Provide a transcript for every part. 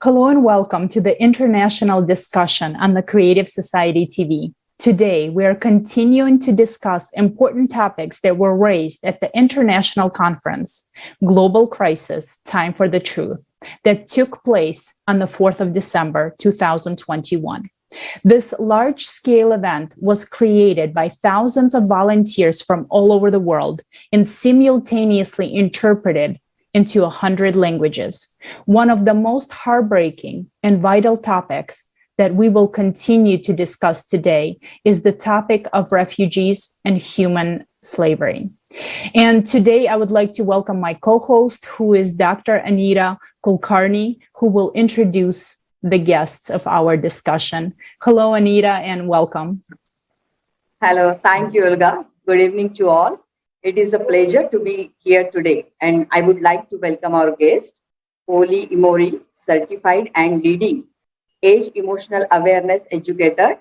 Hello and welcome to the international discussion on the Creative Society TV. Today, we are continuing to discuss important topics that were raised at the international conference, Global Crisis, Time for the Truth, that took place on the 4th of December, 2021. This large-scale event was created by thousands of volunteers from all over the world and simultaneously interpreted into 100 languages. One of the most heartbreaking and vital topics that we will continue to discuss today is the topic of refugees and human slavery. And today I would like to welcome my co-host, who is Dr. Anita Kulkarni, who will introduce the guests of our discussion. Hello, Anita, and welcome. Hello, thank you, Olga. Good evening to all. It is a pleasure to be here today, and I would like to welcome our guest, Holly Imori, certified and leading age emotional awareness educator,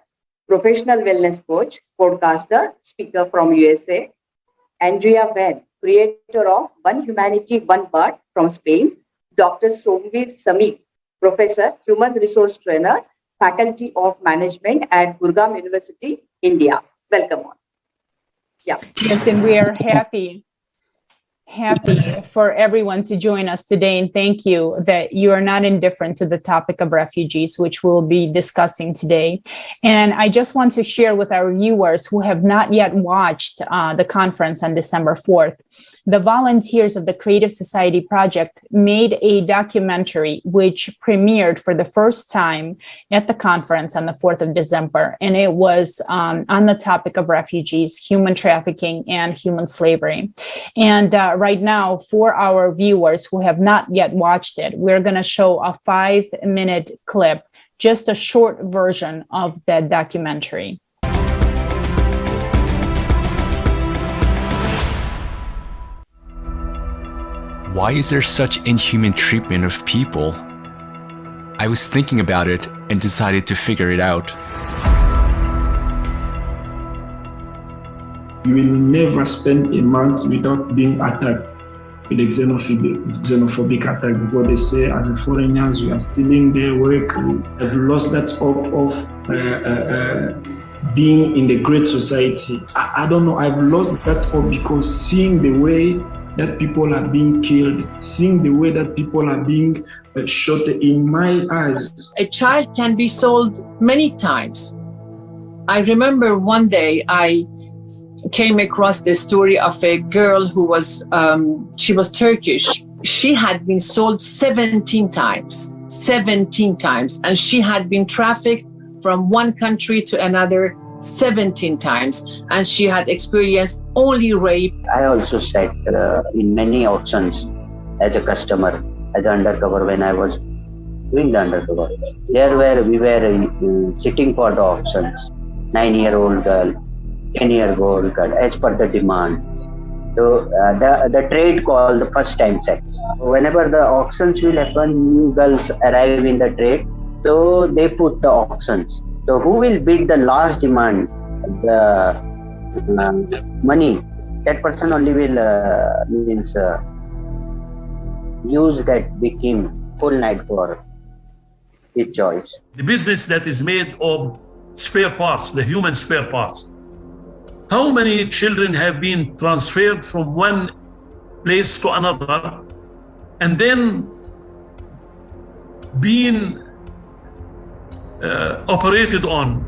professional wellness coach, podcaster, speaker from USA, Andrea Van, creator of One Humanity, One Part from Spain, Dr. Somveer Samik, professor, human resource trainer, faculty of management at Gurgaon University, India. Welcome on. Yeah. Yes, and we are happy for everyone to join us today. And thank you that you are not indifferent to the topic of refugees, which we'll be discussing today. And I just want to share with our viewers who have not yet watched the conference on December 4th, the volunteers of the Creative Society Project made a documentary which premiered for the first time at the conference on the 4th of December. And it was on the topic of refugees, human trafficking, and human slavery. And right now, for our viewers who have not yet watched it, we're going to show a 5-minute clip, just a short version of that documentary. Why is there such inhuman treatment of people? I was thinking about it and decided to figure it out. You will never spend a month without being attacked with a xenophobic attack, because they say as a foreigners we are stealing their work. I've lost that hope of being in the great society. I don't know, I've lost that hope because seeing the way that people are being killed, seeing the way that people are being shot in my eyes. A child can be sold many times. I remember one day I came across the story of a girl who was, she was Turkish. She had been sold 17 times, and she had been trafficked from one country to another 17 times, and she had experienced only rape. I also sat in many auctions as a customer, as an undercover when I was doing the undercover. We were sitting for the auctions, 9-year-old girl, 10-year-old girl, as per the demands. So the trade called the first time sex. Whenever the auctions will happen, new girls arrive in the trade, so they put the auctions. So who will bid the last demand, the money, that person only will use that victim full night for his choice. The business that is made of spare parts, the human spare parts. How many children have been transferred from one place to another and then being operated on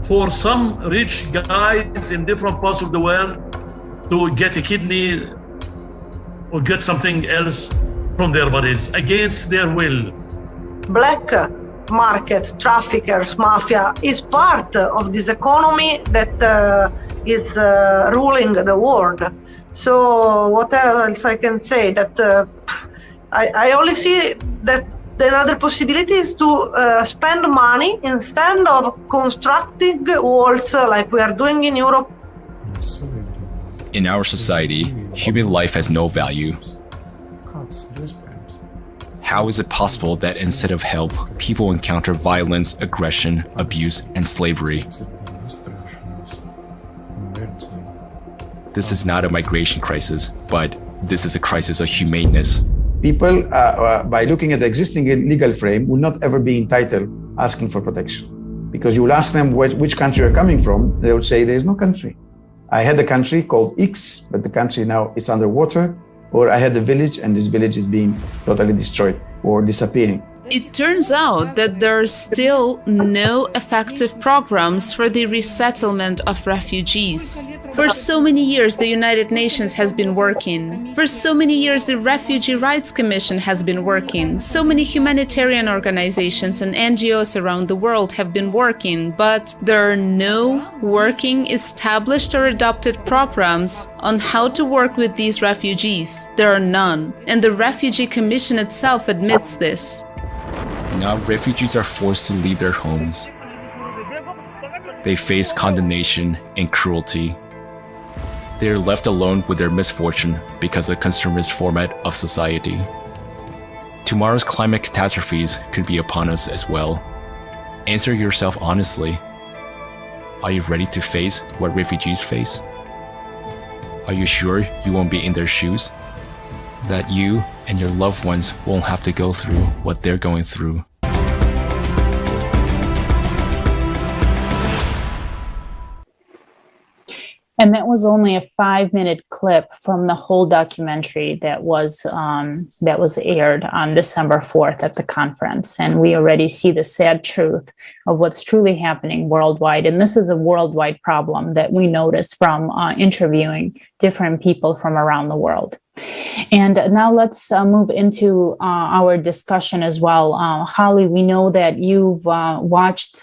for some rich guys in different parts of the world to get a kidney or get something else from their bodies against their will. Black market, traffickers, mafia is part of this economy that is ruling the world. So what else I can say? That I only see that the other possibility is to spend money instead of constructing walls like we are doing in Europe. In our society, human life has no value. How is it possible that instead of help, people encounter violence, aggression, abuse, and slavery? This is not a migration crisis, but this is a crisis of humaneness. people, by looking at the existing legal frame, will not ever be entitled asking for protection. Because you will ask them which country you're coming from, they would say there's no country. I had a country called X, but the country now is underwater, or I had a village and this village is being totally destroyed or disappearing. It turns out that there are still no effective programs for the resettlement of refugees. For so many years, the United Nations has been working. For so many years, the Refugee Rights Commission has been working. So many humanitarian organizations and NGOs around the world have been working, but there are no working, established or adopted programs on how to work with these refugees. There are none, and the Refugee Commission itself admits this. Now refugees are forced to leave their homes. They face condemnation and cruelty. They are left alone with their misfortune because of the consumerist format of society. Tomorrow's climate catastrophes could be upon us as well. Answer yourself honestly. Are you ready to face what refugees face? Are you sure you won't be in their shoes? That you and your loved ones won't have to go through what they're going through. And that was only a 5-minute clip from the whole documentary that was aired on December 4th at the conference. And we already see the sad truth of what's truly happening worldwide. And this is a worldwide problem that we noticed from interviewing different people from around the world. And now let's move into our discussion as well. Holly, we know that you've watched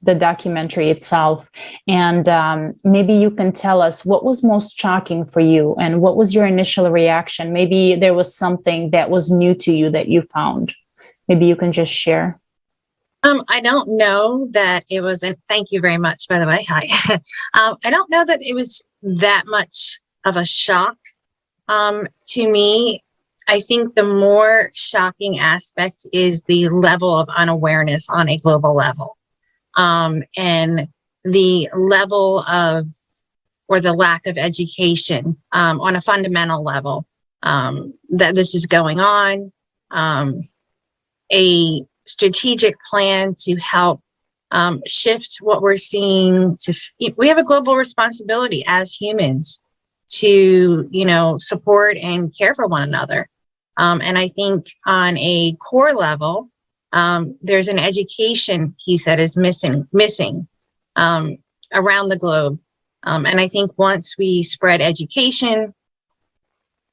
the documentary itself, and maybe you can tell us what was most shocking for you and what was your initial reaction. Maybe there was something that was new to you that you found. Maybe you can just share. I don't know that it was, and thank you very much, by the way. Hi. I don't know that it was that much of a shock to me. I think the more shocking aspect is the level of unawareness on a global level. And the level of, or the lack of education on a fundamental level that this is going on, a strategic plan to help shift what we're seeing. We have a global responsibility as humans to, support and care for one another. And I think on a core level, there's an education, he said, is missing around the globe. And I think once we spread education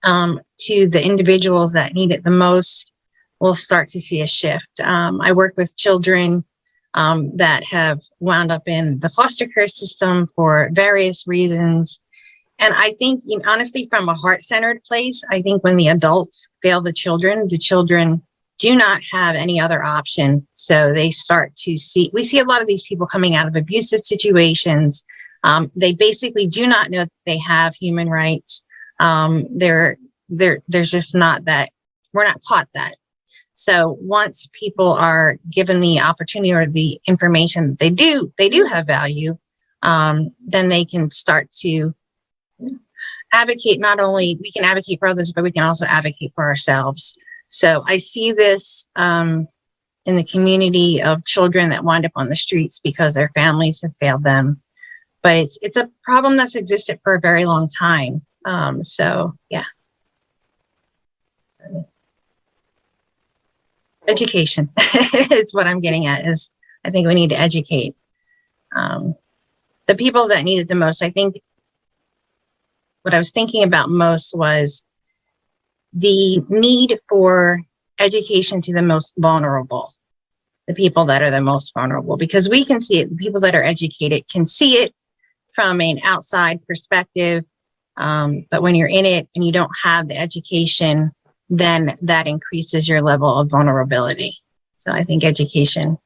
to the individuals that need it the most, we'll start to see a shift. I work with children that have wound up in the foster care system for various reasons. And I think, honestly, from a heart-centered place, I think when the adults fail the children do not have any other option. So they start to we see a lot of these people coming out of abusive situations. They basically do not know that they have human rights. There's just not that, we're not taught that. So once people are given the opportunity or the information that they do have value, then they can start to advocate. Not only we can advocate for others, but we can also advocate for ourselves. So I see this in the community of children that wind up on the streets because their families have failed them. But it's a problem that's existed for a very long time. So yeah. Education is what I'm getting at. Is I think we need to educate the people that need it the most. I think what I was thinking about most was the need for education to the most vulnerable, the people that are the most vulnerable, because we can see it. The people that are educated can see it from an outside perspective. But when you're in it and you don't have the education, then that increases your level of vulnerability. So I think education.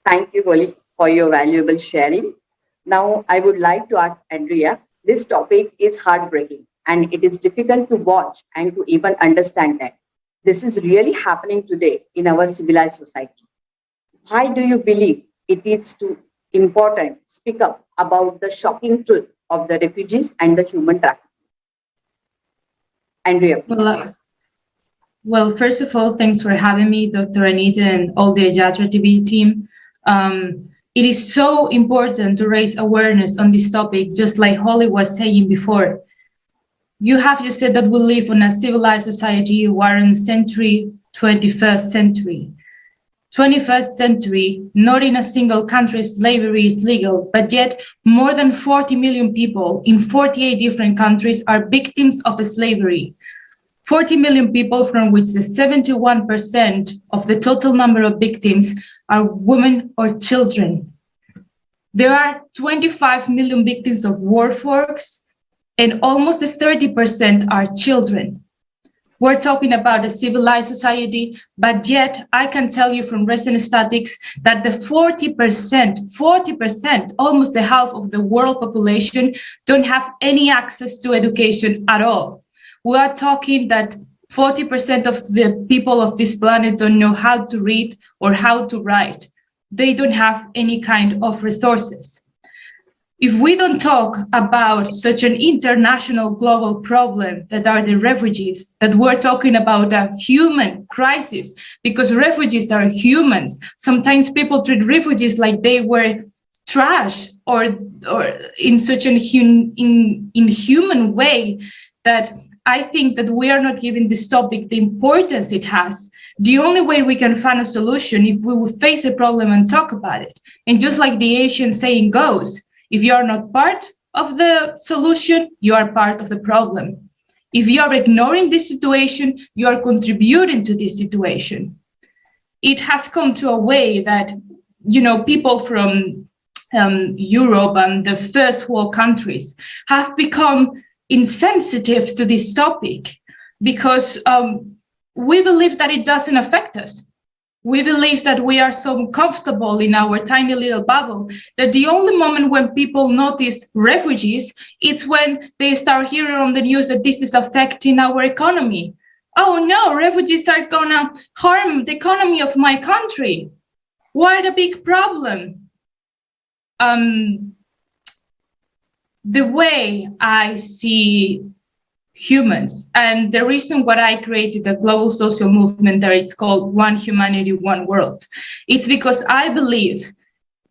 Thank you, Holly, for your valuable sharing. Now, I would like to ask Andrea, this topic is heartbreaking and it is difficult to watch and to even understand that this is really happening today in our civilized society. Why do you believe it is important to speak up about the shocking truth of the refugees and the human trafficking. Andrea, please. Well, first of all, thanks for having me, Dr. Anita, and all the Yatra TV team. It is so important to raise awareness on this topic, just like Holly was saying before. You have just said that we live in a civilized society. We are in century 21st century. 21st century, not in a single country slavery is legal, but yet more than 40 million people in 48 different countries are victims of slavery. 40 million people, from which the 71% of the total number of victims are women or children. There are 25 million victims of war force, and almost 30% are children. We're talking about a civilized society, but yet I can tell you from recent statistics that the 40%, almost the half of the world population, don't have any access to education at all. We are talking that 40% of the people of this planet don't know how to read or how to write. They don't have any kind of resources. If we don't talk about such an international global problem that are the refugees, that we're talking about a human crisis, because refugees are humans. Sometimes people treat refugees like they were trash or in such an inhuman way that I think that we are not giving this topic the importance it has. The only way we can find a solution if we will face a problem and talk about it. And just like the Asian saying goes, if you are not part of the solution, you are part of the problem. If you are ignoring this situation, you are contributing to this situation. It has come to a way that, people from Europe and the first world countries have become insensitive to this topic because we believe that it doesn't affect us. We believe that we are so comfortable in our tiny little bubble that the only moment when people notice refugees, it's when they start hearing on the news that this is affecting our economy. Oh no, refugees are gonna harm the economy of my country. What a big problem. The way I see humans, and the reason why I created a global social movement that it's called One Humanity, One World, it's because I believe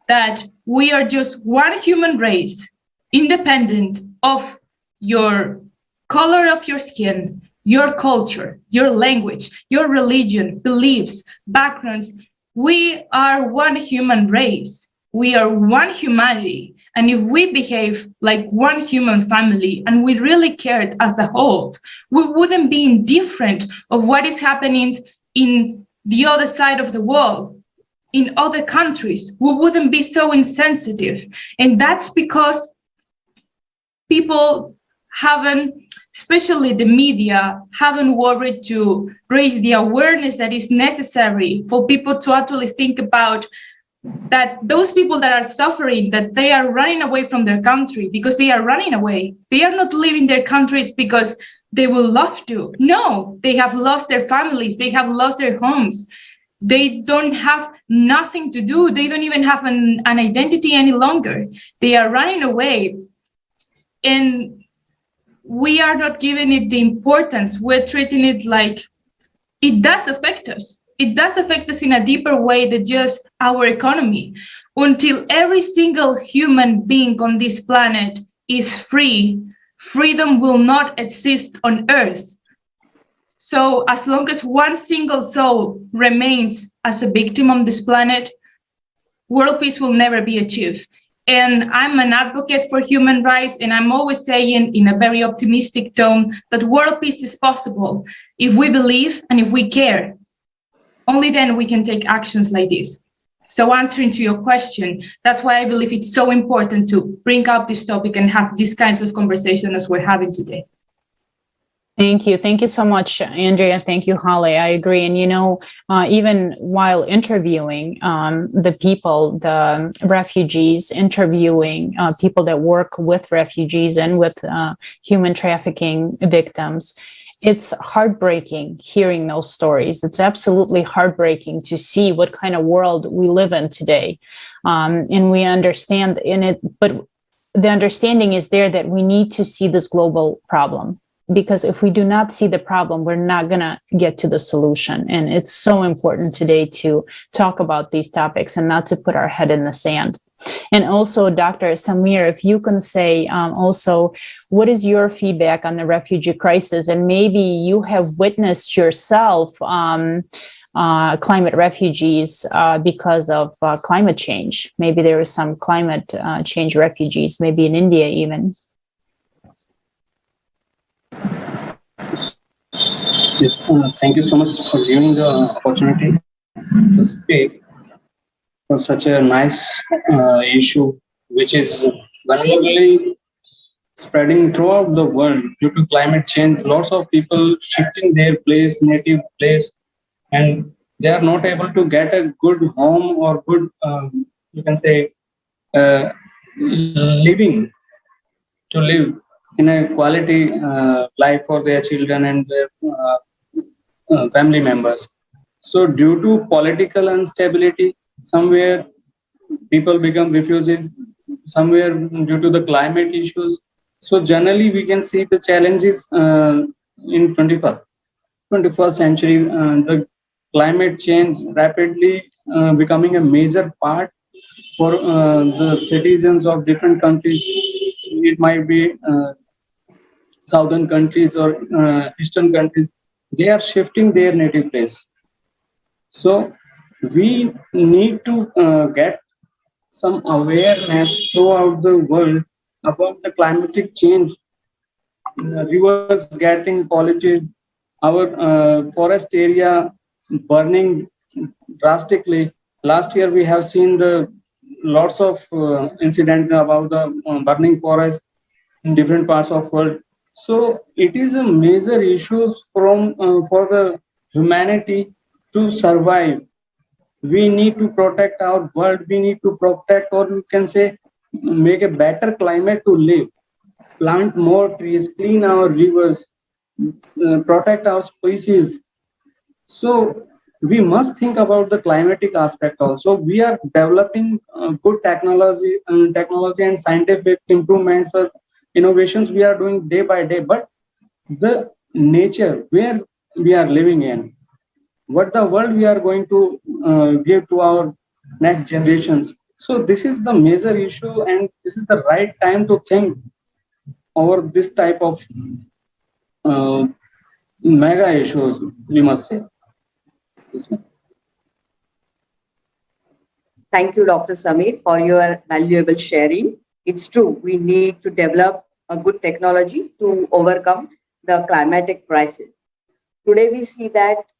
that we are just one human race, independent of your color of your skin, your culture, your language, your religion, beliefs, backgrounds. We are one human race. We are one humanity. And if we behave like one human family and we really cared as a whole, we wouldn't be indifferent of what is happening in the other side of the world, in other countries. We wouldn't be so insensitive. And that's because people haven't, especially the media, haven't worried to raise the awareness that is necessary for people to actually think about that those people that are suffering, that they are running away from their country because they are running away. They are not leaving their countries because they will love to. No, they have lost their families. They have lost their homes. They don't have nothing to do. They don't even have an identity any longer. They are running away. And we are not giving it the importance. We're treating it like it does affect us. It does affect us in a deeper way than just our economy. Until every single human being on this planet is free, freedom will not exist on Earth. So as long as one single soul remains as a victim on this planet, world peace will never be achieved. And I'm an advocate for human rights, and I'm always saying in a very optimistic tone that world peace is possible if we believe and if we care. Only then we can take actions like this. So answering to your question, that's why I believe it's so important to bring up this topic and have these kinds of conversation as we're having today. Thank you. Thank you so much, Andrea. Thank you, Holly. I agree. And, even while interviewing the people, the refugees, interviewing people that work with refugees and with human trafficking victims, it's heartbreaking hearing those stories. It's absolutely heartbreaking to see what kind of world we live in today. And we understand in it, but the understanding is there that we need to see this global problem, because if we do not see the problem, we're not going to get to the solution. And it's so important today to talk about these topics and not to put our head in the sand. And also, Dr. Samir, if you can say also, what is your feedback on the refugee crisis? And maybe you have witnessed yourself climate refugees because of climate change. Maybe there was some climate change refugees, maybe in India even. Yes, thank you so much for giving the opportunity to speak for such a nice issue, which is vulnerably spreading throughout the world due to climate change. Lots of people shifting their place, native place, and they are not able to get a good home or good, you can say, living to live in a quality life for their children and their family members. So due to political instability, somewhere people become refugees, somewhere due to the climate issues. So generally we can see the challenges in 21st century, the climate change rapidly becoming a major part for the citizens of different countries. It might be southern countries or eastern countries. They are shifting their native place. So we need to get some awareness throughout the world about the climatic change. Rivers getting polluted, our forest area burning drastically. Last year we have seen the lots of incidents about the burning forest in different parts of world. So it is a major issue from for the humanity to survive. We need to protect our world. We need to protect, or you can say, make a better climate to live. Plant more trees, clean our rivers, protect our species. So we must think about the climatic aspect also. We are developing good technology and scientific improvements or innovations we are doing day by day. But the nature where we are living in, what the world we are going to give to our next generations. So this is the major issue, and this is the right time to think over this type of mega issues, we must say. Yes, ma'am. Thank you, Dr. Samir, for your valuable sharing. It's true, we need to develop a good technology to overcome the climatic crisis. Today, we see that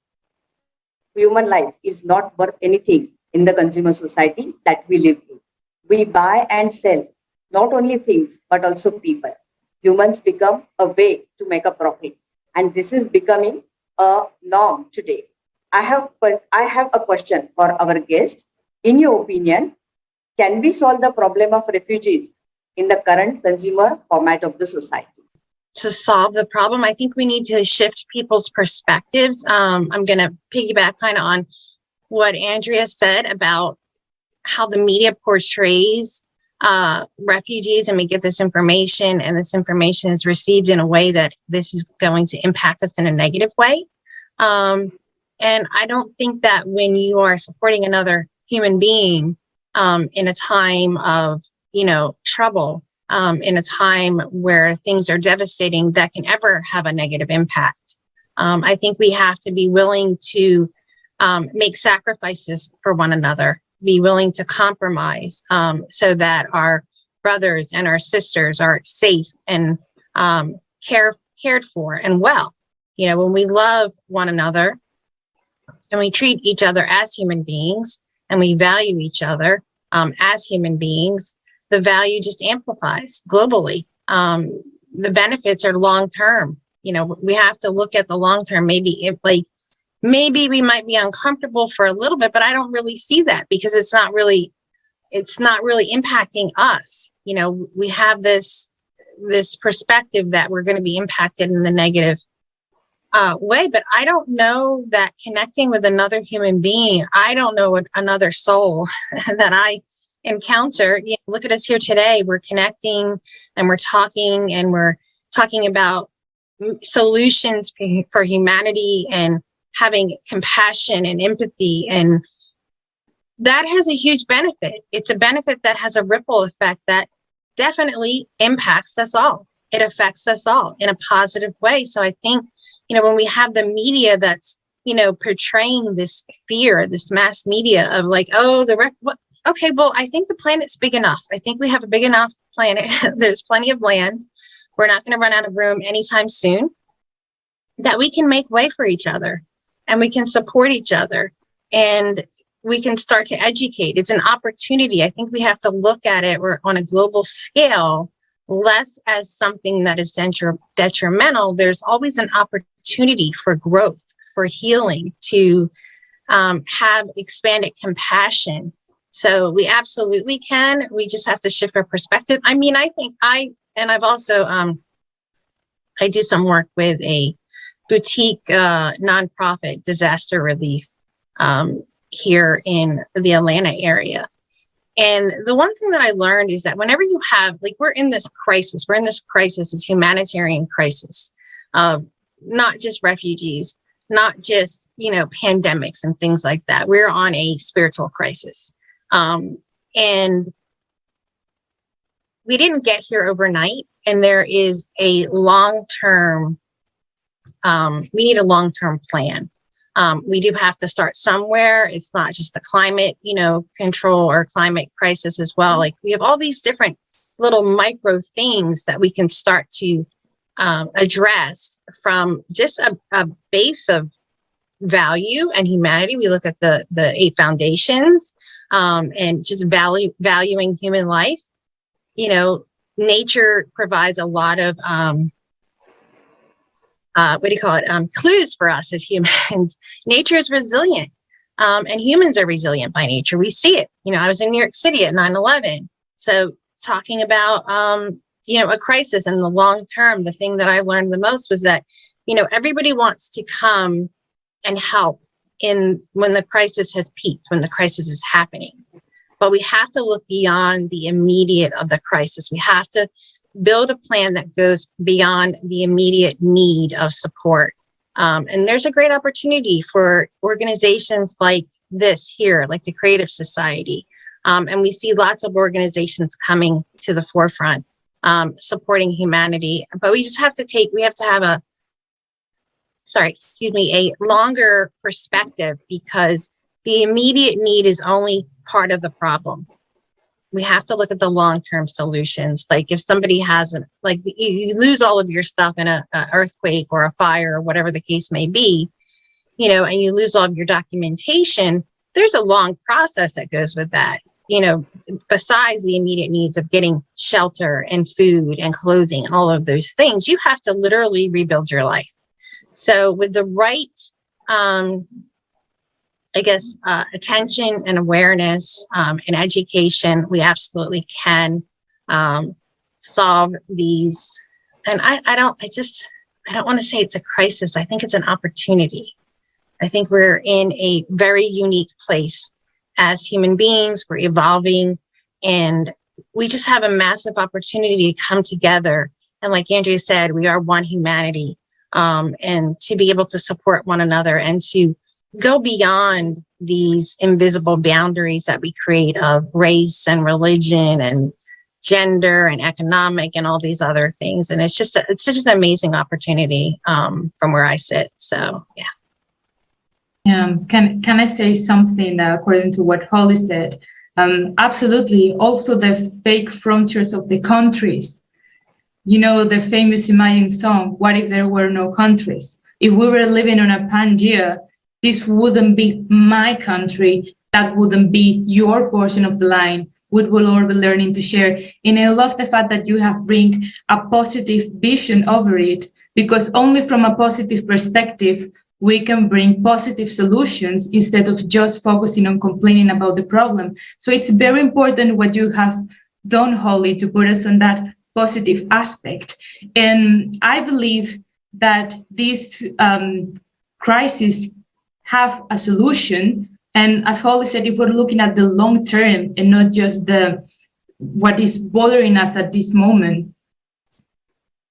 human life is not worth anything in the consumer society that we live in. We buy and sell not only things, but also people. Humans become a way to make a profit. And this is becoming a norm today. I have a question for our guest. In your opinion, can we solve the problem of refugees in the current consumer format of the society? To solve the problem, I think we need to shift people's perspectives. I'm going to piggyback kind of on what Andrea said about how the media portrays refugees, and we get this information, and this information is received in a way that this is going to impact us in a negative way. And I don't think that when you are supporting another human being in a time of, trouble, in a time where things are devastating, that can ever have a negative impact. I think we have to be willing to make sacrifices for one another, be willing to compromise so that our brothers and our sisters are safe and cared for and well. When we love one another and we treat each other as human beings and we value each other as human beings, the value just amplifies globally. The benefits are long term. We have to look at the long term. Maybe we might be uncomfortable for a little bit, but I don't really see that because it's not really impacting us. We have this perspective that we're going to be impacted in the negative way, but I don't know that connecting with another human being, I don't know another soul that I encounter, look at us here today. We're connecting and we're talking about solutions for humanity and having compassion and empathy. And that has a huge benefit. It's a benefit that has a ripple effect that definitely impacts us all. It affects us all in a positive way. So I think, when we have the media that's, portraying this fear, this mass media of like, oh, okay, well, I think the planet's big enough. I think we have a big enough planet. There's plenty of land. We're not going to run out of room anytime soon, that we can make way for each other and we can support each other and we can start to educate. It's an opportunity. I think we have to look at it on a global scale, less as something that is detrimental. There's always an opportunity for growth, for healing, to have expanded compassion. So we absolutely can. We just have to shift our perspective. I mean, I think I've also, I do some work with a boutique nonprofit disaster relief here in the Atlanta area. And the one thing that I learned is that whenever you have, we're in this crisis, this humanitarian crisis, not just refugees, not just, pandemics and things like that. We're on a spiritual crisis. And we didn't get here overnight. And there is a long-term, we need a long-term plan. We do have to start somewhere. It's not just the climate, control or climate crisis as well. We have all these different little micro things that we can start to address from just a base of value and humanity. We look at the 8 foundations and just valuing human life. Nature provides a lot of clues for us as humans. Nature is resilient, and humans are resilient by nature. We see it. I was in New York City at 9/11. So talking about, a crisis in the long term, the thing that I learned the most was that, everybody wants to come and help when the crisis has peaked, when the crisis is happening. But we have to look beyond the immediate of the crisis. We have to build a plan that goes beyond the immediate need of support. And there's a great opportunity for organizations like this here, like the Creative Society. And we see lots of organizations coming to the forefront, supporting humanity. But we have to have a longer perspective, because the immediate need is only part of the problem. We have to look at the long-term solutions. If somebody has you lose all of your stuff in a earthquake or a fire or whatever the case may be, and you lose all of your documentation, there's a long process that goes with that, besides the immediate needs of getting shelter and food and clothing and all of those things. You have to literally rebuild your life. So with the right, attention and awareness and education, we absolutely can solve these. And I don't want to say it's a crisis. I think it's an opportunity. I think we're in a very unique place as human beings. We're evolving, and we just have a massive opportunity to come together. And like Andrea said, we are one humanity, and to be able to support one another and to go beyond these invisible boundaries that we create of race and religion and gender and economic and all these other things. And it's just an amazing opportunity from where I sit. So, yeah. Can I say something according to what Holly said? Absolutely. Also the fake frontiers of the countries. The famous Imagine song, what if there were no countries? If we were living on a Pangea, this wouldn't be my country. That wouldn't be your portion of the line. We will all be learning to share. And I love the fact that you have bring a positive vision over it, because only from a positive perspective, we can bring positive solutions instead of just focusing on complaining about the problem. So it's very important what you have done, Holly, to put us on that positive aspect. And I believe that this crisis have a solution And as Holly said, if we're looking at the long term and not just what is bothering us at this moment,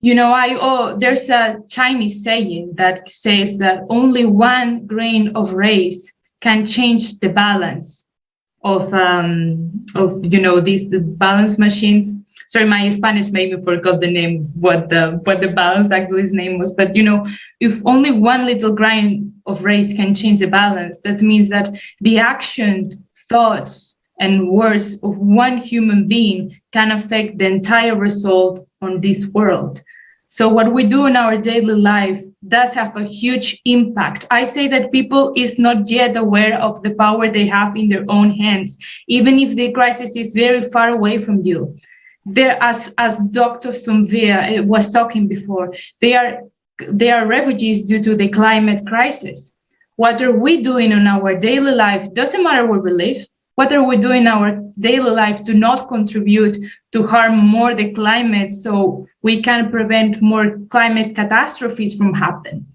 there's a Chinese saying that says that only one grain of rice can change the balance of these balance machines. Sorry, my Spanish made me forget the name of what the balance actually his name was. But if only one little grain of rice can change the balance, that means that the action, thoughts, and words of one human being can affect the entire result on this world. So what we do in our daily life does have a huge impact. I say that people is not yet aware of the power they have in their own hands, even if the crisis is very far away from you. There, as Dr. Sumvia was talking before, they are refugees due to the climate crisis. What are we doing in our daily life? Doesn't matter where we live. What are we doing in our daily life to not contribute to harm more the climate so we can prevent more climate catastrophes from happening?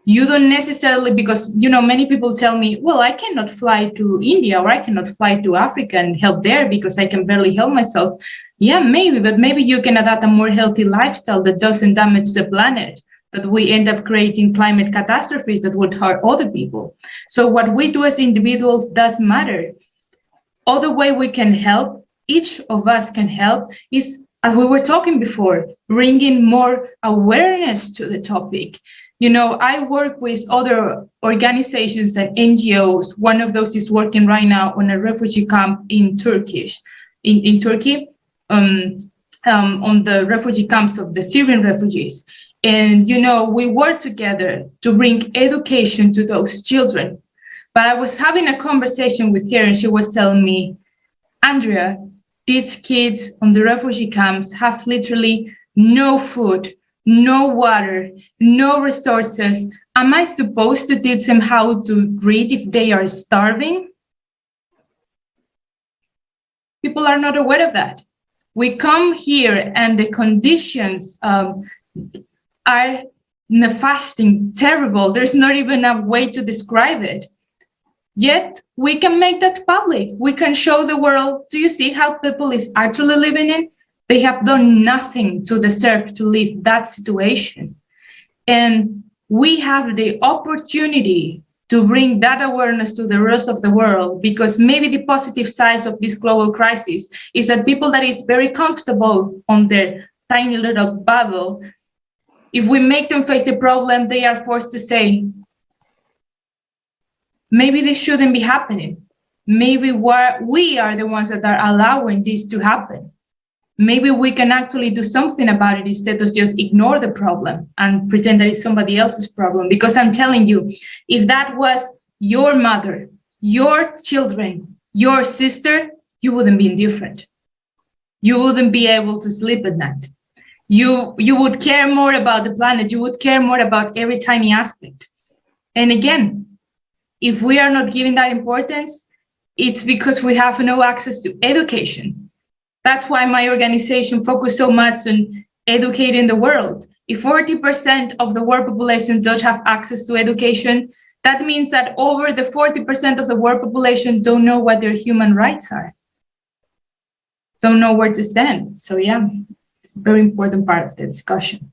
You don't necessarily, because many people tell me, well, I cannot fly to India or I cannot fly to Africa and help there because I can barely help myself. Yeah, maybe, but maybe you can adapt a more healthy lifestyle that doesn't damage the planet, that we end up creating climate catastrophes that would hurt other people. So what we do as individuals does matter. Other way we can help, each of us can help, is, as we were talking before, bringing more awareness to the topic. I work with other organizations and NGOs. One of those is working right now on a refugee camp in Turkey, on the refugee camps of the Syrian refugees. And, we work together to bring education to those children. But I was having a conversation with her and she was telling me, Andrea, these kids on the refugee camps have literally no food, no water, no resources. Am I supposed to teach them how to read if they are starving? People are not aware of that. We come here and the conditions are nefasting, terrible. There's not even a way to describe it. Yet we can make that public. We can show the world, do you see how people is actually living in? They have done nothing to deserve to live that situation. And we have the opportunity to bring that awareness to the rest of the world, because maybe the positive side of this global crisis is that people that is very comfortable on their tiny little bubble, if we make them face a problem, they are forced to say, maybe this shouldn't be happening. Maybe we are the ones that are allowing this to happen. Maybe we can actually do something about it instead of just ignore the problem and pretend that it's somebody else's problem. Because I'm telling you, if that was your mother, your children, your sister, you wouldn't be indifferent. You wouldn't be able to sleep at night. You would care more about the planet. You would care more about every tiny aspect. And again, if we are not giving that importance, it's because we have no access to education. That's why my organization focuses so much on educating the world. If 40% of the world population don't have access to education, that means that over the 40% of the world population don't know what their human rights are, don't know where to stand. So yeah, it's a very important part of the discussion.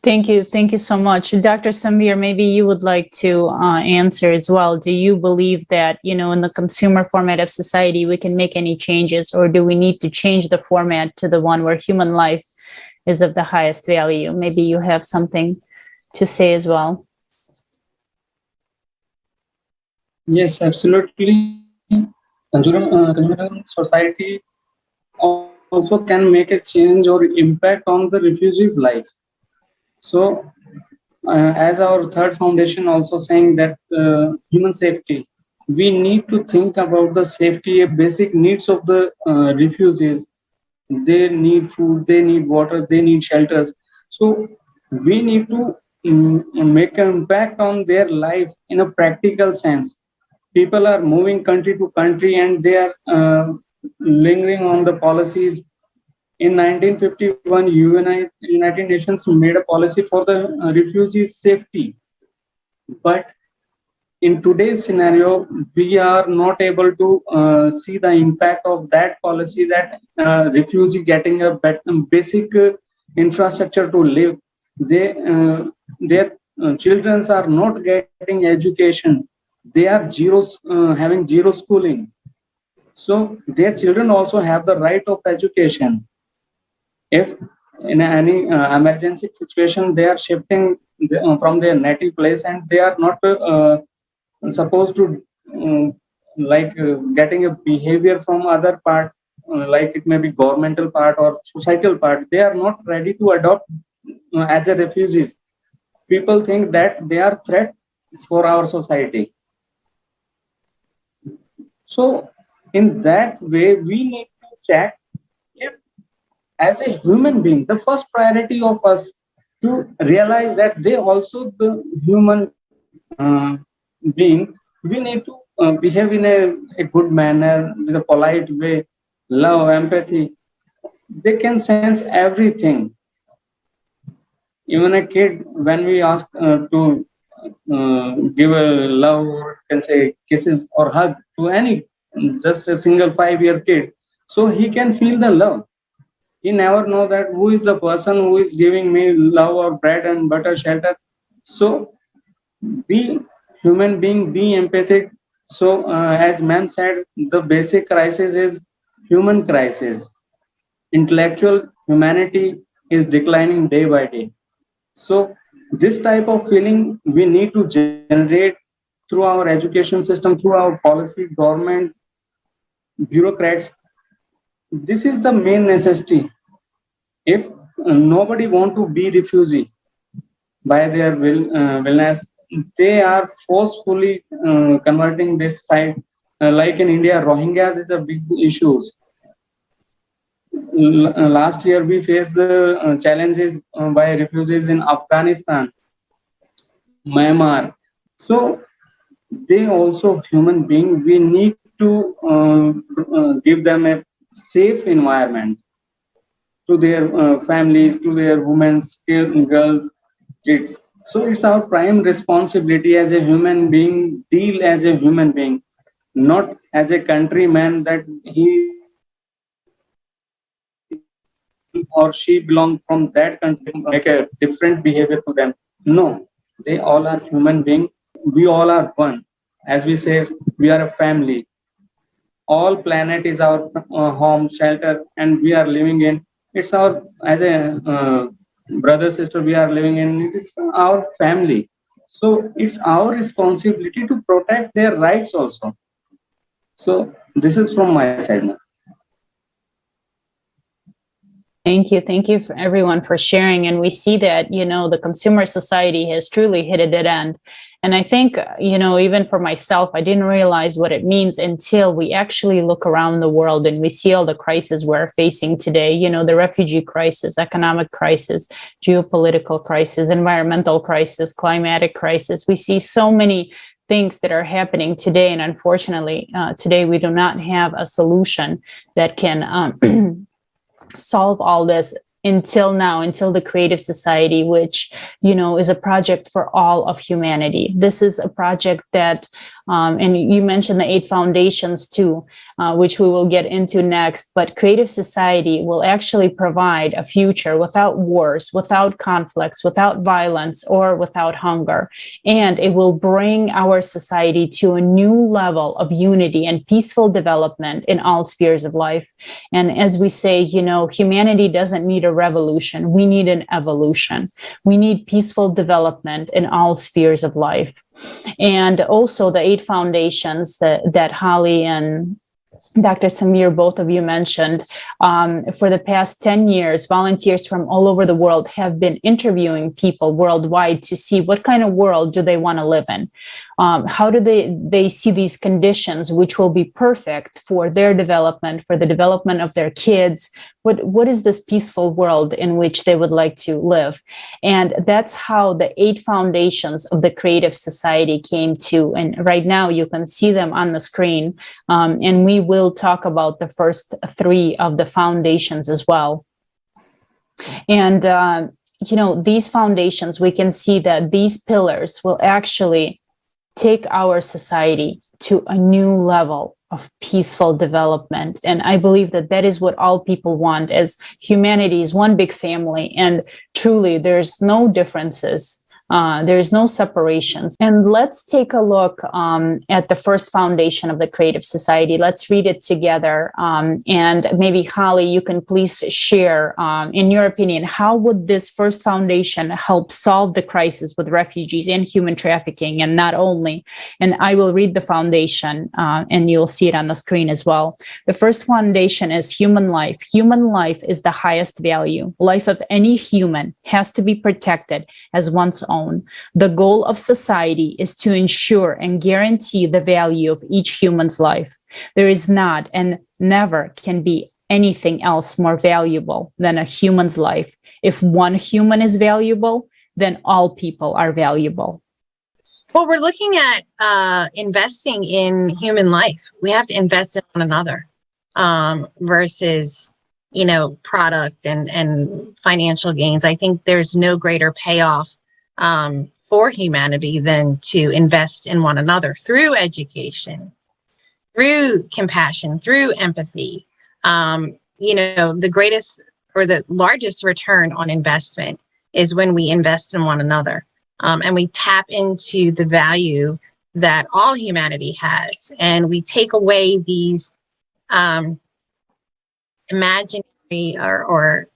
Thank you. Thank you so much. Dr. Samir, maybe you would like to answer as well. Do you believe that, in the consumer format of society, we can make any changes, or do we need to change the format to the one where human life is of the highest value? Maybe you have something to say as well. Yes, absolutely. Consumer society also can make a change or impact on the refugees' life. So, as our third foundation also saying that human safety, we need to think about the safety, basic needs of the refugees. They need food, they need water, they need shelters. So, we need to make an impact on their life in a practical sense. People are moving country to country and they are lingering on the policies. In 1951, United Nations made a policy for the refugees' safety. But in today's scenario, we are not able to see the impact of that policy, that refugee getting a basic infrastructure to live. Their children are not getting education. They are having zero schooling. So their children also have the right of education. If in any emergency situation they are shifting from their native place and they are not supposed to getting a behavior from other part, like it may be governmental part or societal part, they are not ready to adopt as a refugees. People think that they are threat for our society. So in that way, we need to check if, as a human being, the first priority of us to realize that they also the human being, we need to behave in a good manner, with a polite way, love, empathy. They can sense everything. Even a kid, when we ask to give a love, or can say kisses or hug to any, just a single 5-year kid, so he can feel the love. He never know that who is the person who is giving me love or bread and butter, shelter. So be human being, be empathic. So as ma'am said, the basic crisis is human crisis. Intellectual humanity is declining day by day. So this type of feeling we need to generate through our education system, through our policy, government, bureaucrats. This is the main necessity. If nobody want to be refugee by their willness, they are forcefully converting this side. Like in India, Rohingyas is a big issue. Last year we faced the challenges by refugees in Afghanistan, Myanmar. So they also human being. We need to give them a safe environment to their families, to their women, girls, kids. So it's our prime responsibility as a human being, deal as a human being, not as a countryman that he or she belong from that country, make a different behavior to them. No, they all are human being. We all are one. As we say, we are a family. All planet is our home, shelter, and we are living in. It's our, as a brother, sister, we are living in. It's our family. So it's our responsibility to protect their rights also. So this is from my side now. Thank you. Thank you for everyone for sharing. And we see that, you know, the consumer society has truly hit a dead end. And I think, you know, even for myself, I didn't realize what it means until we actually look around the world and we see all the crises we're facing today, you know, the refugee crisis, economic crisis, geopolitical crisis, environmental crisis, climatic crisis. We see so many things that are happening today. And unfortunately, today we do not have a solution that can solve all this until now, until the Creative Society, which, you know, is a project for all of humanity. This is a project that, and you mentioned the 8 foundations too, which we will get into next, but Creative Society will actually provide a future without wars, without conflicts, without violence, or without hunger. And it will bring our society to a new level of unity and peaceful development in all spheres of life. And as we say, you know, humanity doesn't need a revolution. We need an evolution. We need peaceful development in all spheres of life. And also the 8 foundations that Holly and Dr. Samir, both of you mentioned, for the past 10 years, volunteers from all over the world have been interviewing people worldwide to see what kind of world do they want to live in. How do they see these conditions, which will be perfect for their development, for the development of their kids? What is this peaceful world in which they would like to live? And that's how the 8 foundations of the Creative Society came to. And right now you can see them on the screen. And we will talk about the first 3 of the foundations as well. And, you know, these foundations, we can see that these pillars will actually take our society to a new level of peaceful development. And I believe that that is what all people want, as humanity is one big family, and truly there's no differences. There's no separations. And let's take a look at the first foundation of the Creative Society. Let's read it together. And maybe, Holly, you can please share, in your opinion, how would this first foundation help solve the crisis with refugees and human trafficking? And not only, and I will read the foundation, and you'll see it on the screen as well. The first foundation is human life. Human life is the highest value. Life of any human has to be protected as one's own. The goal of society is to ensure and guarantee the value of each human's life. There is not and never can be anything else more valuable than a human's life. If one human is valuable, then all people are valuable. Well, we're looking at investing in human life. We have to invest in one another versus, product and financial gains. I think there's no greater payoff for humanity than to invest in one another through education, through compassion, through empathy. The greatest or the largest return on investment is when we invest in one another, and we tap into the value that all humanity has, and we take away these imaginary or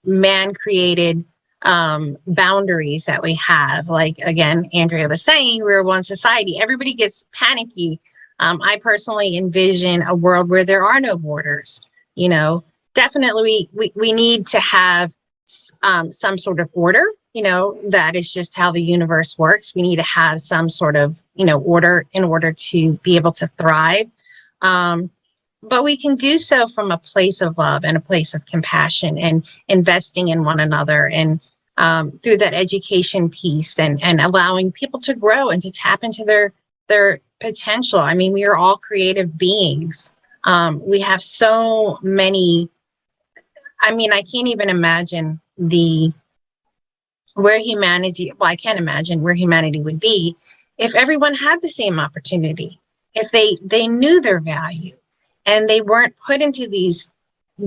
man-created boundaries that we have. Like, again, Andrea was saying, we're one society. Everybody gets panicky. I personally envision a world where there are no borders. Definitely we need to have some sort of order. That is just how the universe works. We need to have some sort of, order in order to be able to thrive. But we can do so from a place of love and a place of compassion and investing in one another, and through that education piece and allowing people to grow and to tap into their potential. I mean, we are all creative beings. We have so many. I mean, I can't even imagine where humanity, well, I can't imagine where humanity would be if everyone had the same opportunity, if they knew their value and they weren't put into these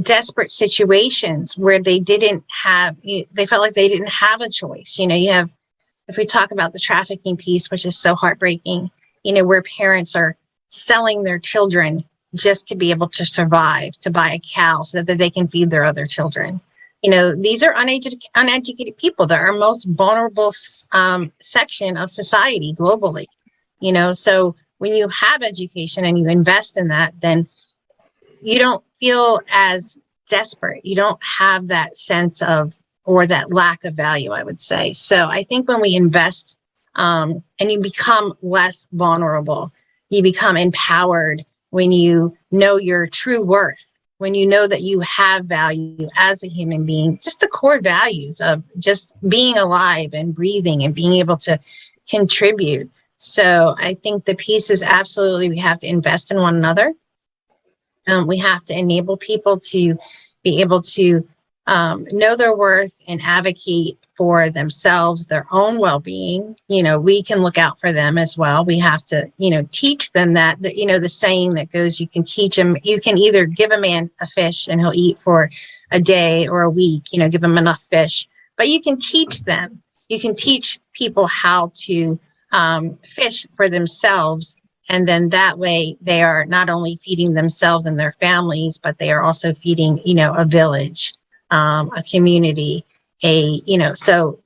desperate situations where they felt like they didn't have a choice. If we talk about the trafficking piece, which is so heartbreaking, where parents are selling their children just to be able to survive, to buy a cow so that they can feed their other children. These are uneducated people. They're our most vulnerable section of society globally. So when you have education and you invest in that, then you don't feel as desperate. You don't have that sense of, or that lack of value, I would say. So I think when we invest and you become less vulnerable, you become empowered when you know your true worth, when you know that you have value as a human being, just the core values of just being alive and breathing and being able to contribute. So I think the piece is absolutely, we have to invest in one another. We have to enable people to be able to know their worth and advocate for themselves, their own well-being. We can look out for them as well. We have to, teach them that, the saying that goes, you can teach them, you can either give a man a fish and he'll eat for a day or a week, give him enough fish, but you can teach them, you can teach people how to fish for themselves. And then that way they are not only feeding themselves and their families, but they are also feeding, a village, a community, so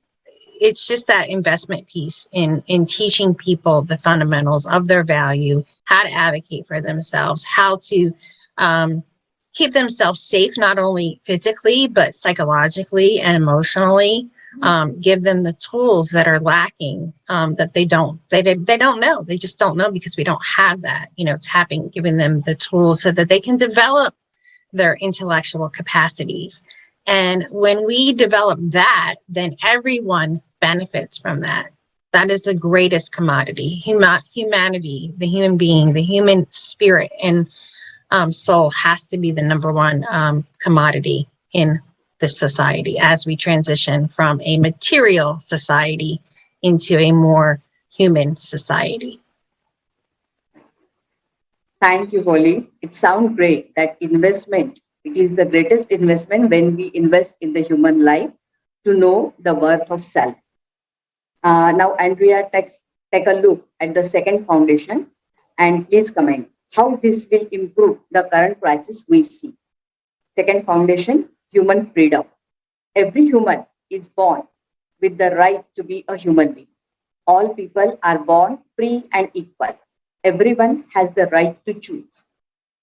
it's just that investment piece in teaching people the fundamentals of their value, how to advocate for themselves, how to keep themselves safe, not only physically, but psychologically and emotionally. Give them the tools that are lacking, that they don't know. They just don't know because we don't have that, giving them the tools so that they can develop their intellectual capacities. And when we develop that, then everyone benefits from that. That is the greatest commodity. Humanity, the human being, the human spirit and soul has to be the number one commodity in this society as we transition from a material society into a more human society. Thank you, Holly. It sounds great that investment, it is the greatest investment when we invest in the human life to know the worth of self. Now, Andrea, take a look at the second foundation and please comment how this will improve the current crisis we see. Second foundation, human freedom. Every human is born with the right to be a human being. All people are born free and equal. Everyone has the right to choose.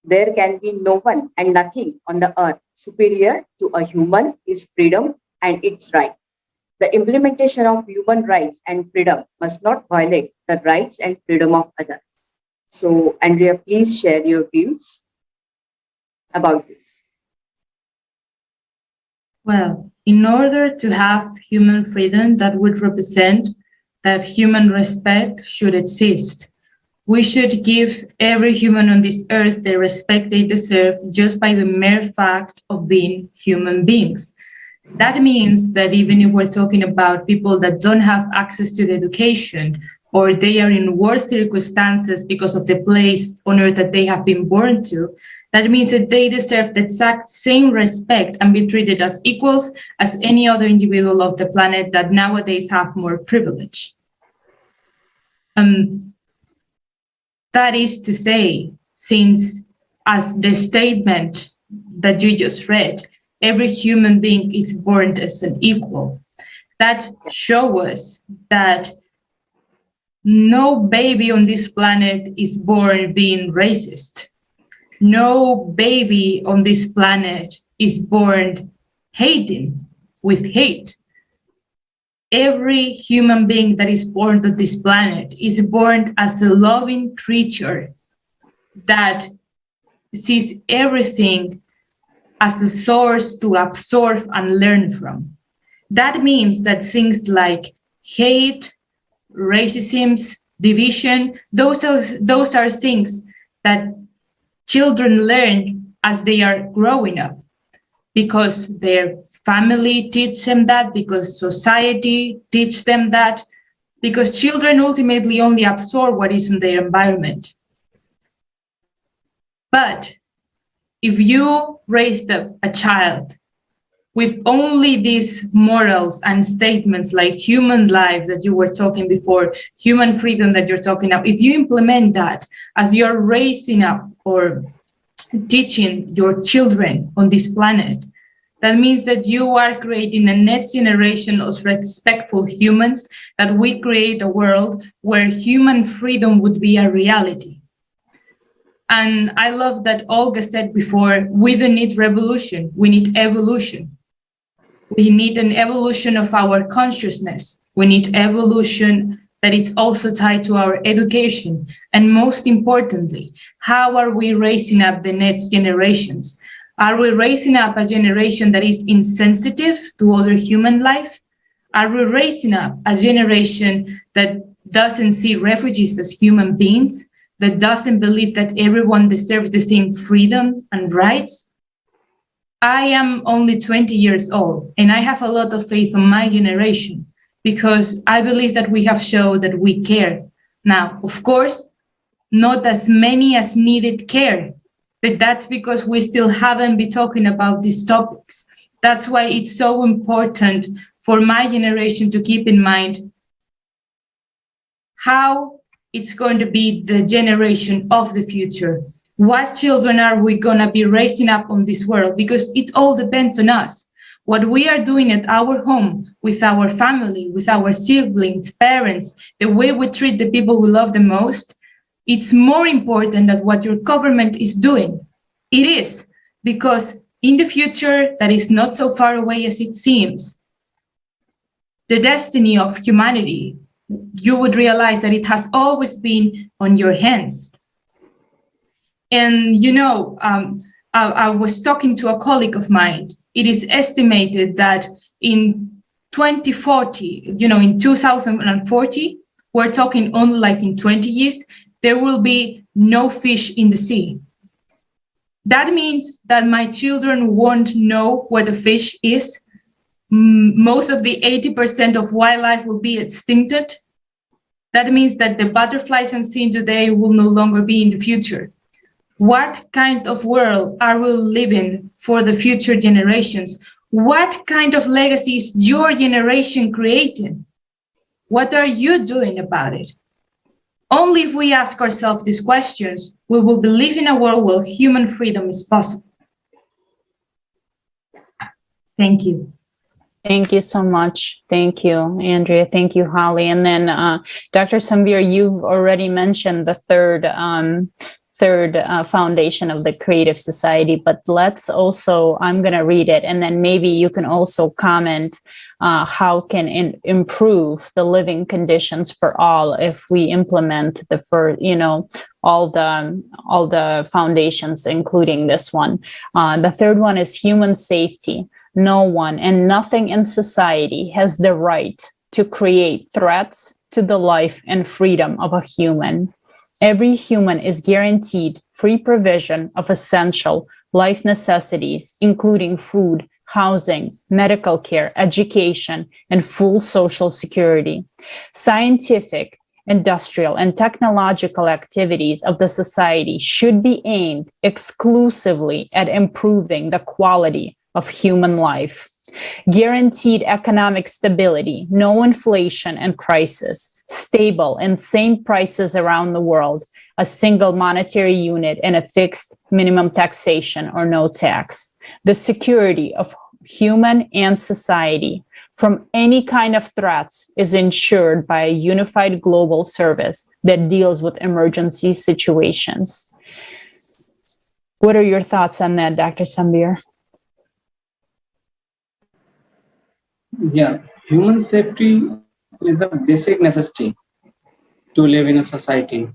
There can be no one and nothing on the earth superior to a human is freedom and its right. The implementation of human rights and freedom must not violate the rights and freedom of others. So, Andrea, please share your views about this. Well, in order to have human freedom, that would represent that human respect should exist. We should give every human on this earth the respect they deserve just by the mere fact of being human beings. That means that even if we're talking about people that don't have access to the education, or they are in worse circumstances because of the place on earth that they have been born to, that means that they deserve the exact same respect and be treated as equals as any other individual of the planet that nowadays have more privilege. That is to say, since as the statement that you just read, every human being is born as an equal, that shows us that no baby on this planet is born being racist. No baby on this planet is born hating with hate. Every human being that is born on this planet is born as a loving creature that sees everything as a source to absorb and learn from. That means that things like hate, racism, division, those are things that children learn as they are growing up, because their family teach them that, because society teach them that, because children ultimately only absorb what is in their environment. But if you raised up a child with only these morals and statements like human life that you were talking before, human freedom that you're talking about, if you implement that as you're raising up or teaching your children on this planet, that means that you are creating a next generation of respectful humans, that we create a world where human freedom would be a reality. And I love that Olga said before, we don't need revolution, we need evolution. We need an evolution of our consciousness. We need evolution that is also tied to our education. And most importantly, how are we raising up the next generations? Are we raising up a generation that is insensitive to other human life? Are we raising up a generation that doesn't see refugees as human beings, that doesn't believe that everyone deserves the same freedom and rights? I am only 20 years old, and I have a lot of faith in my generation, because I believe that we have shown that we care. Now, of course, not as many as needed care, but that's because we still haven't been talking about these topics. That's why it's so important for my generation to keep in mind how it's going to be the generation of the future. What children are we going to be raising up on this world? Because it all depends on us. What we are doing at our home, with our family, with our siblings, parents, the way we treat the people we love the most, it's more important than what your government is doing. It is, because in the future, that is not so far away as it seems, the destiny of humanity, you would realize that it has always been on your hands. And, you know, I was talking to a colleague of mine. It is estimated that in 2040, you know, in 2040, we're talking only like in 20 years, there will be no fish in the sea. That means that my children won't know what a fish is. Most of the 80% of wildlife will be extincted. That means that the butterflies I'm seeing today will no longer be in the future. What kind of world are we living for the future generations? What kind of legacy is your generation creating? What are you doing about it? Only if we ask ourselves these questions, we will believe in a world where human freedom is possible. Thank you. Thank you so much. Thank you, Andrea. Thank you, Holly. And then Dr. Sambir, you've already mentioned the third foundation of the Creative Society, but let's also, I'm going to read it, and then maybe you can also comment how can improve the living conditions for all if we implement all the foundations, including this one. The third one is human safety. No one and nothing in society has the right to create threats to the life and freedom of a human. Every human is guaranteed free provision of essential life necessities, including food, housing, medical care, education, and full social security. Scientific, industrial, and technological activities of the society should be aimed exclusively at improving the quality of human life. Guaranteed economic stability, no inflation and crisis, stable and same prices around the world, a single monetary unit and a fixed minimum taxation or no tax. The security of human and society from any kind of threats is ensured by a unified global service that deals with emergency situations. What are your thoughts on that, Dr. Sambir? Yeah, human safety is the basic necessity to live in a society.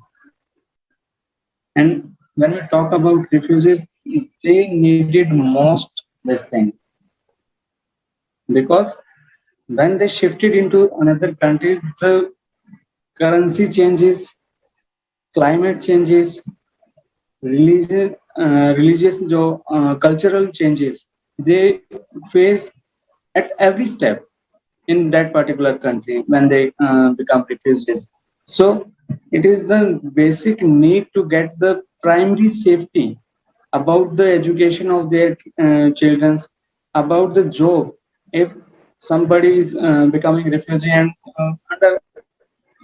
And when we talk about refugees, they needed most this thing. Because when they shifted into another country, the currency changes, climate changes, religious cultural changes, they face at every step in that particular country when they become refugees. So it is the basic need to get the primary safety about the education of their children, about the job. If somebody is becoming refugee and under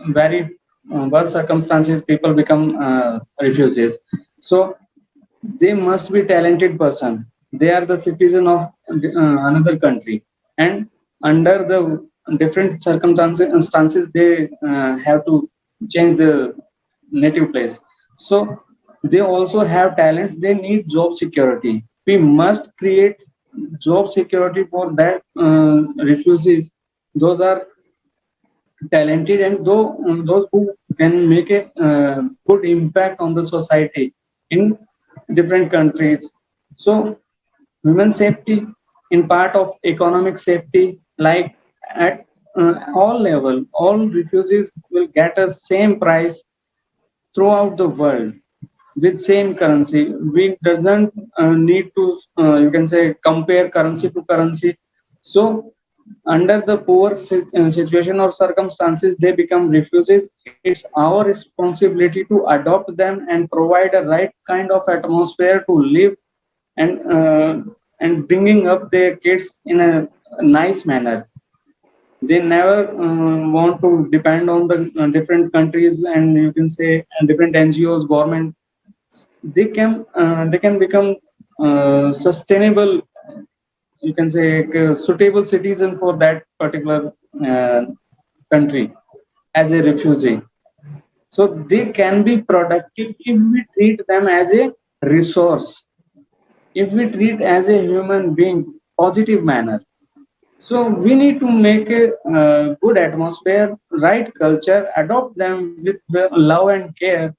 very worse circumstances, people become refugees. So they must be talented person. They are the citizen of another country, and under the different circumstances, they have to change the native place. So they also have talents. They need job security. We must create job security for that refugees. Those are talented and those who can make a good impact on the society in different countries. So women safety in part of economic safety, like at all level, all refugees will get a same price throughout the world with same currency. We doesn't need to you can say compare currency to currency. So under the poor situation or circumstances, they become refugees. It's our responsibility to adopt them and provide a right kind of atmosphere to live and bringing up their kids in a nice manner. They never want to depend on the different countries and you can say different NGOs, government. They can become sustainable, you can say a suitable citizen for that particular country as a refugee. So they can be productive if we treat them as a resource, if we treat as a human being, positive manner. So we need to make a good atmosphere, right culture, adopt them with love and care.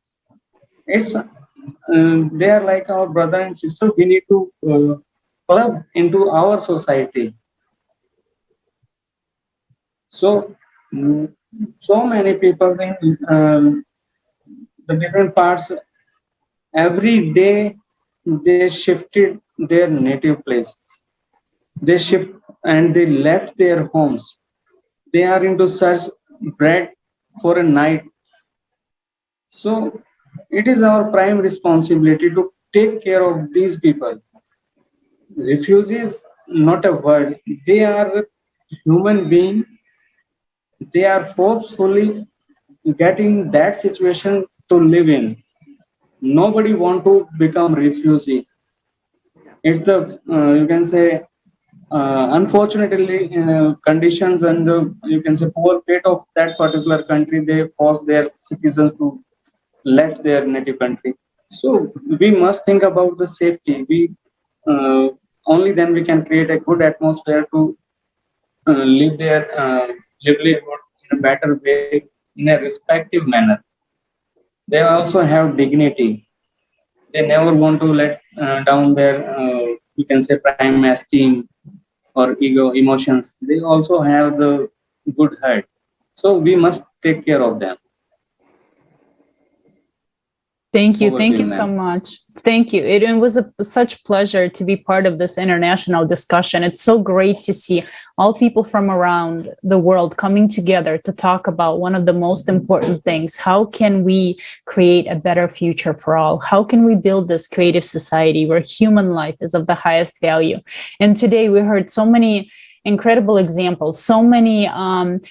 It's they are like our brother and sister. We need to club into our society. So so many people think the different parts every day they shifted their native places. They shift and they left their homes. They are into search bread for a night. So it is our prime responsibility to take care of these people. Refugees, not a word. They are human beings. They are forcefully getting that situation to live in. Nobody want to become refugee. It's the you can say unfortunately conditions and the you can say poor fate of that particular country. They force their citizens to left their native country. So we must think about the safety. We only then we can create a good atmosphere to live their livelihood in a better way, in a respective manner. They also have dignity. They never want to let down their you can say prime esteem or ego emotions. They also have the good heart. So we must take care of them. Thank you. Over to Thank you, you so ma'am. much. Thank you. It was such pleasure to be part of this international discussion. It's so great to see all people from around the world coming together to talk about one of the most important things. How can we create a better future for all? How can we build this creative society where human life is of the highest value? And today we heard so many incredible examples, so many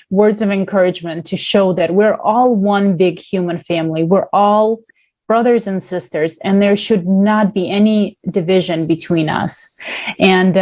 words of encouragement to show that we're all one big human family. We're all brothers and sisters, and there should not be any division between us. And,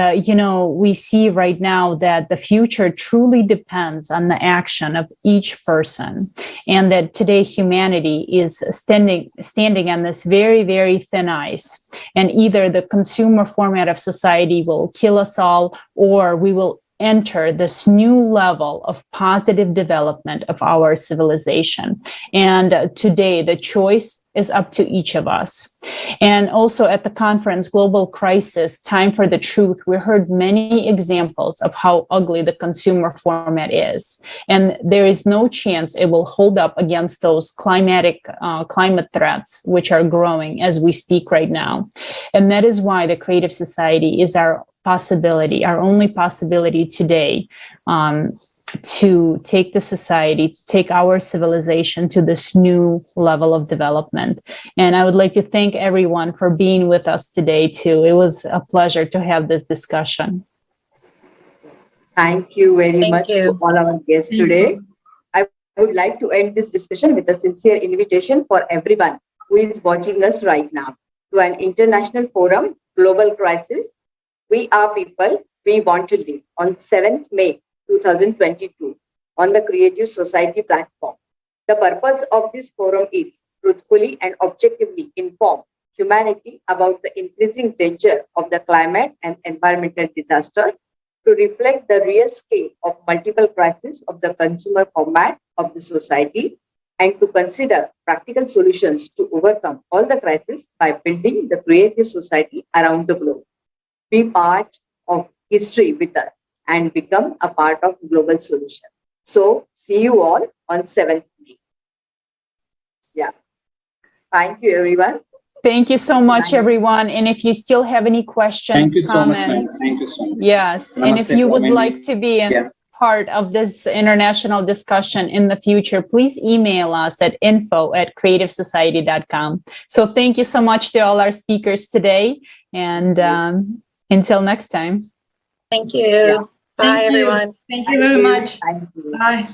we see right now that the future truly depends on the action of each person, and that today humanity is standing on this very, very thin ice. And either the consumer format of society will kill us all, or we will enter this new level of positive development of our civilization. And today, the choice is up to each of us. And also at the conference, Global Crisis, Time for the Truth, we heard many examples of how ugly the consumer format is. And there is no chance it will hold up against those climate threats, which are growing as we speak right now. And that is why the Creative Society is our possibility, our only possibility today, to take the society, to take our civilization to this new level of development. And I would like to thank everyone for being with us today too. It was a pleasure to have this discussion. Thank you very Thank much you. to all our guests today. I would like to end this discussion with a sincere invitation for everyone who is watching us right now to an international forum, Global Crisis. We are people, we want to live, on 7th May 2022 on the Creative Society platform. The purpose of this forum is truthfully and objectively inform humanity about the increasing danger of the climate and environmental disaster, to reflect the real scale of multiple crises of the consumer format of the society, and to consider practical solutions to overcome all the crises by building the creative society around the globe. Be part of history with us and become a part of global solution. So see you all on 7th May. Yeah. Thank you, everyone. Thank you so much, everyone. And if you still have any questions, Thank you so much, ma'am. comments, Thank you so much. yes. And if Namaste you for would many- like to be a Yeah. part of this international discussion in the future, please email us at info@creativesociety.com. So thank you so much to all our speakers today. And until next time. Thank you. Yeah. Bye, Thank you. everyone. Thank you very much. Thank you. Bye.